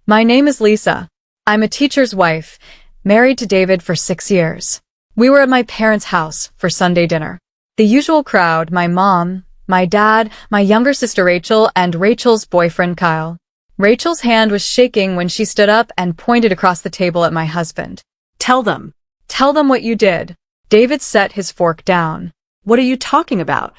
My name is Lisa. I'm a teacher's wife, married to David for 6 years. We were at my parents' house for Sunday dinner. The usual crowd: my mom, my dad, my younger sister Rachel, and Rachel's boyfriend Kyle. Rachel's hand was shaking when she stood up and pointed across the table at my husband. Tell them. Tell them what you did. David set his fork down. What are you talking about?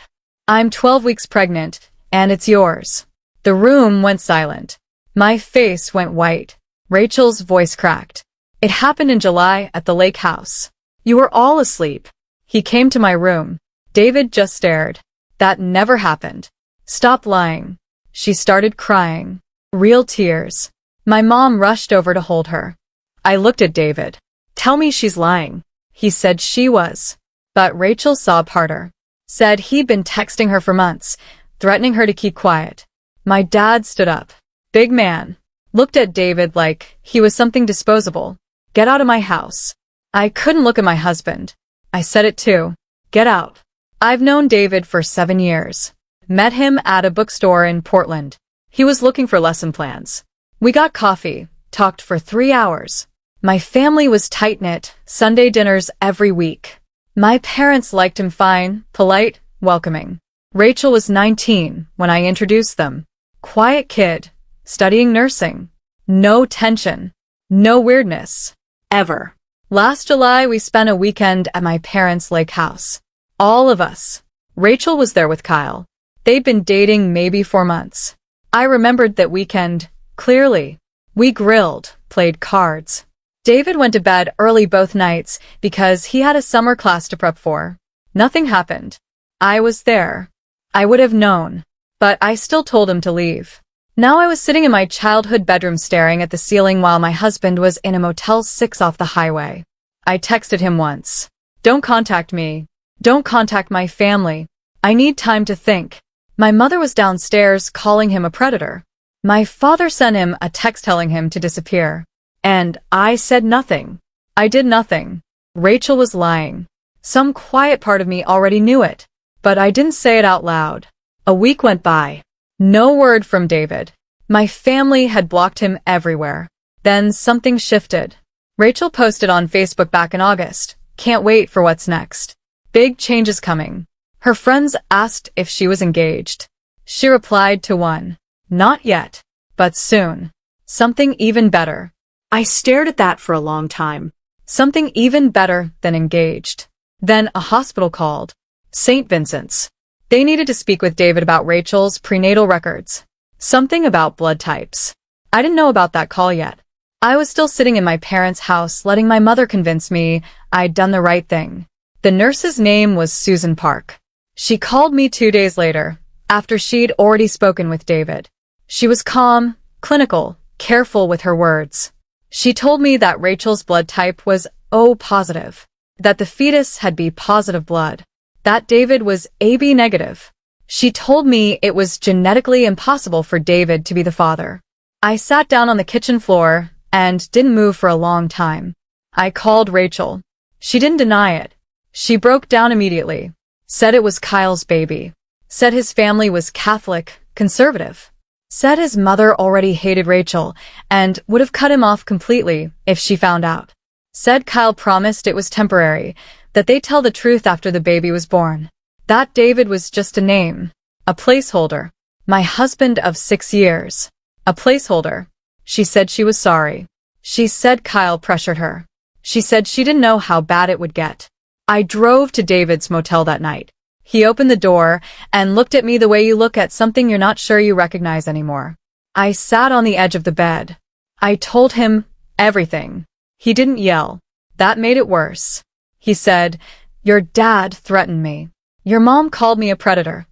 I'm 12 weeks pregnant, and it's yours. The room went silent. My face went white. Rachel's voice cracked. It happened in July at the lake house. You were all asleep. He came to my room. David just stared. That never happened. Stop lying. She started crying. Real tears. My mom rushed over to hold her. I looked at David. Tell me she's lying. He said she was. But Rachel sobbed harder. Said he'd been texting her for months, threatening her to keep quiet. My dad stood up. Big man. Looked at David like he was something disposable. Get out of my house. I couldn't look at my husband. I said it too. Get out. I've known David for 7 years. Met him at a bookstore in Portland. He was looking for lesson plans. We got coffee, talked for 3 hours. My family was tight-knit, Sunday dinners every week. My parents liked him fine, polite, welcoming. Rachel was 19 when I introduced them. Quiet kid, studying nursing. No tension. No weirdness. Ever. Last July, we spent a weekend at my parents' lake house. All of us. Rachel was there with Kyle. They'd been dating maybe 4 months. I remembered that weekend clearly. We grilled, played cards. David went to bed early both nights because he had a summer class to prep for. Nothing happened. I was there. I would have known. But I still told him to leave. Now I was sitting in my childhood bedroom staring at the ceiling while my husband was in a Motel 6 off the highway. I texted him once. Don't contact me. Don't contact my family. I need time to think. My mother was downstairs calling him a predator. My father sent him a text telling him to disappear. And I said nothing. I did nothing. Rachel was lying. Some quiet part of me already knew it. But I didn't say it out loud. A week went by. No word from David. My family had blocked him everywhere. Then something shifted. Rachel posted on Facebook back in August. Can't wait for what's next. Big changes coming. Her friends asked if she was engaged. She replied to one. Not yet. But soon. Something even better. I stared at that for a long time. Something even better than engaged. Then a hospital called. St. Vincent's. They needed to speak with David about Rachel's prenatal records. Something about blood types. I didn't know about that call yet. I was still sitting in my parents' house letting my mother convince me I'd done the right thing. The nurse's name was Susan Park. She called me 2 days later, after she'd already spoken with David. She was calm, clinical, careful with her words. She told me that Rachel's blood type was O positive, that the fetus had B positive blood, that David was AB negative. She told me it was genetically impossible for David to be the father. I sat down on the kitchen floor and didn't move for a long time. I called Rachel. She didn't deny it. She broke down immediately. Said it was Kyle's baby. Said his family was Catholic, conservative. Said his mother already hated Rachel and would have cut him off completely if she found out. Said Kyle promised it was temporary, that they'd tell the truth after the baby was born. That David was just a name. A placeholder. My husband of 6 years. A placeholder. She said she was sorry. She said Kyle pressured her. She said she didn't know how bad it would get. I drove to David's motel that night. He opened the door and looked at me the way you look at something you're not sure you recognize anymore. I sat on the edge of the bed. I told him everything. He didn't yell. That made it worse. He said, "Your dad threatened me. Your mom called me a predator."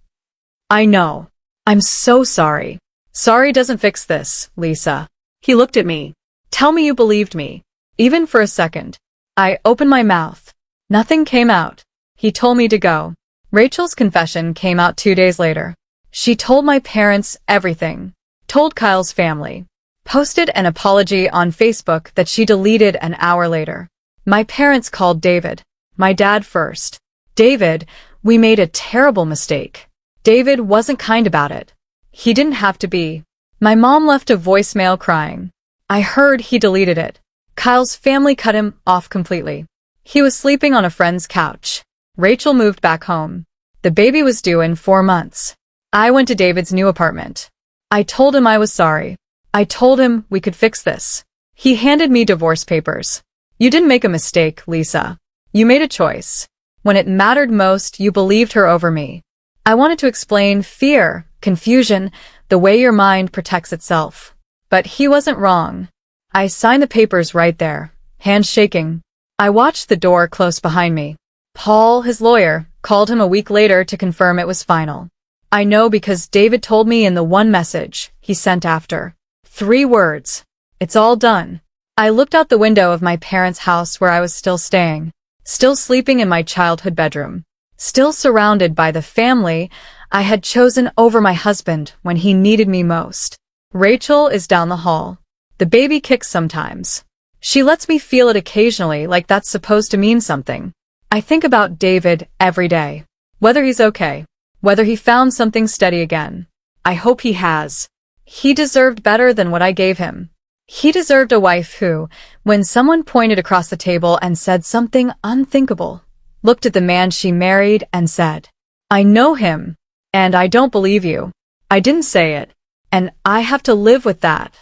I know. I'm so sorry. Sorry doesn't fix this, Lisa. He looked at me. Tell me you believed me. Even for a second. I opened my mouth. Nothing came out. He told me to go. Rachel's confession came out 2 days later. She told my parents everything. Told Kyle's family. Posted an apology on Facebook that she deleted an hour later. My parents called David. My dad first. David, we made a terrible mistake. David wasn't kind about it. He didn't have to be. My mom left a voicemail crying. I heard he deleted it. Kyle's family cut him off completely. He was sleeping on a friend's couch. Rachel moved back home. The baby was due in 4 months. I went to David's new apartment. I told him I was sorry. I told him we could fix this. He handed me divorce papers. You didn't make a mistake, Lisa. You made a choice. When it mattered most, you believed her over me. I wanted to explain fear, confusion, the way your mind protects itself. But he wasn't wrong. I signed the papers right there, hands shaking. I watched the door close behind me. Paul, his lawyer, called him a week later to confirm it was final. I know because David told me in the one message he sent after. 3 words. It's all done. I looked out the window of my parents' house where I was still staying, still sleeping in my childhood bedroom, still surrounded by the family I had chosen over my husband when he needed me most. Rachel is down the hall. The baby kicks sometimes. She lets me feel it occasionally, like that's supposed to mean something. I think about David every day. Whether he's okay. Whether he found something steady again. I hope he has. He deserved better than what I gave him. He deserved a wife who, when someone pointed across the table and said something unthinkable, looked at the man she married and said, I know him, and I don't believe you. I didn't say it, and I have to live with that.